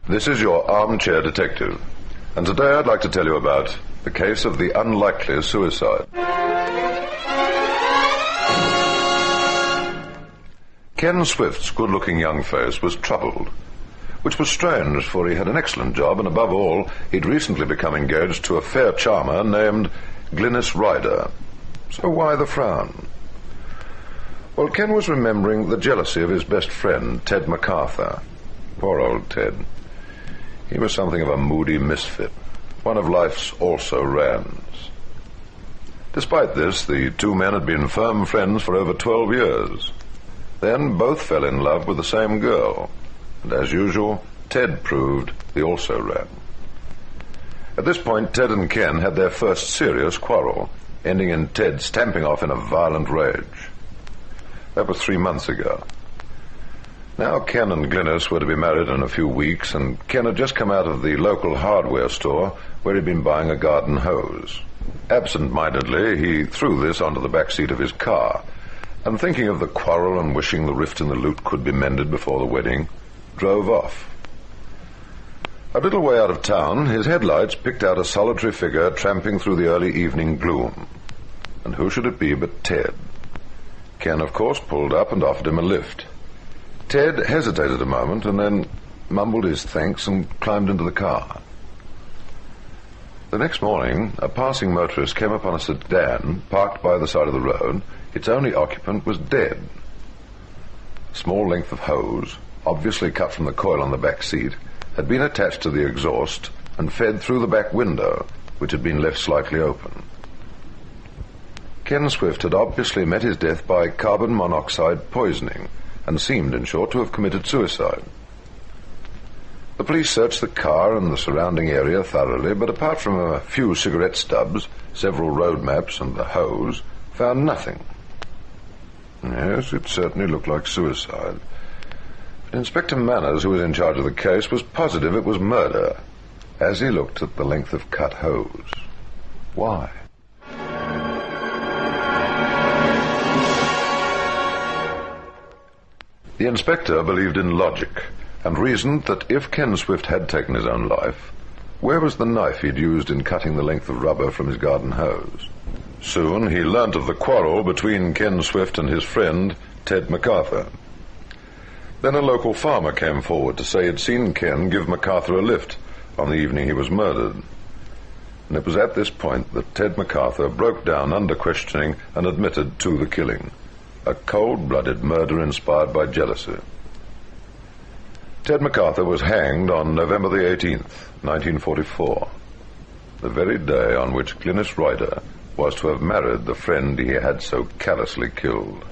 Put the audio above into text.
This is your Armchair Detective, and today I'd like to tell you about the case of the unlikely suicide. Ken Swift's good-looking young face was troubled, which was strange, for he had an excellent job, and above all, he'd recently become engaged to a fair charmer named Glynis Ryder. So why the frown? Well, Ken was remembering the jealousy of his best friend, Ted MacArthur. Poor old Ted. He was something of a moody misfit, one of life's also-rans. Despite this, the two men had been firm friends for over 12 years. Then both fell in love with the same girl, and as usual, Ted proved the also-ran. At this point, Ted and Ken had their first serious quarrel, ending in Ted stamping off in a violent rage. That was 3 months ago. Now Ken and Glynis were to be married in a few weeks, and Ken had just come out of the local hardware store where he'd been buying a garden hose. Absent-mindedly, he threw this onto the back seat of his car, and thinking of the quarrel and wishing the rift in the lute could be mended before the wedding, drove off. A little way out of town, his headlights picked out a solitary figure tramping through the early evening gloom. And who should it be but Ted? Ken, of course, pulled up and offered him a lift. Ted hesitated a moment and then mumbled his thanks and climbed into the car. The next morning, a passing motorist came upon a sedan parked by the side of the road. Its only occupant was dead. A small length of hose, obviously cut from the coil on the back seat, had been attached to the exhaust and fed through the back window, which had been left slightly open. Ken Swift had obviously met his death by carbon monoxide poisoning, and seemed, in short, to have committed suicide. The police searched the car and the surrounding area thoroughly, but apart from a few cigarette stubs, several road maps, and the hose, found nothing. Yes, it certainly looked like suicide. But Inspector Manners, who was in charge of the case, was positive it was murder, as he looked at the length of cut hose. Why? The inspector believed in logic, and reasoned that if Ken Swift had taken his own life, where was the knife he'd used in cutting the length of rubber from his garden hose? Soon he learnt of the quarrel between Ken Swift and his friend, Ted MacArthur. Then a local farmer came forward to say he'd seen Ken give MacArthur a lift on the evening he was murdered. And it was at this point that Ted MacArthur broke down under questioning and admitted to the killing. A cold-blooded murder inspired by jealousy. Ted MacArthur was hanged on November the 18th, 1944, the very day on which Glynis Ryder was to have married the friend he had so callously killed.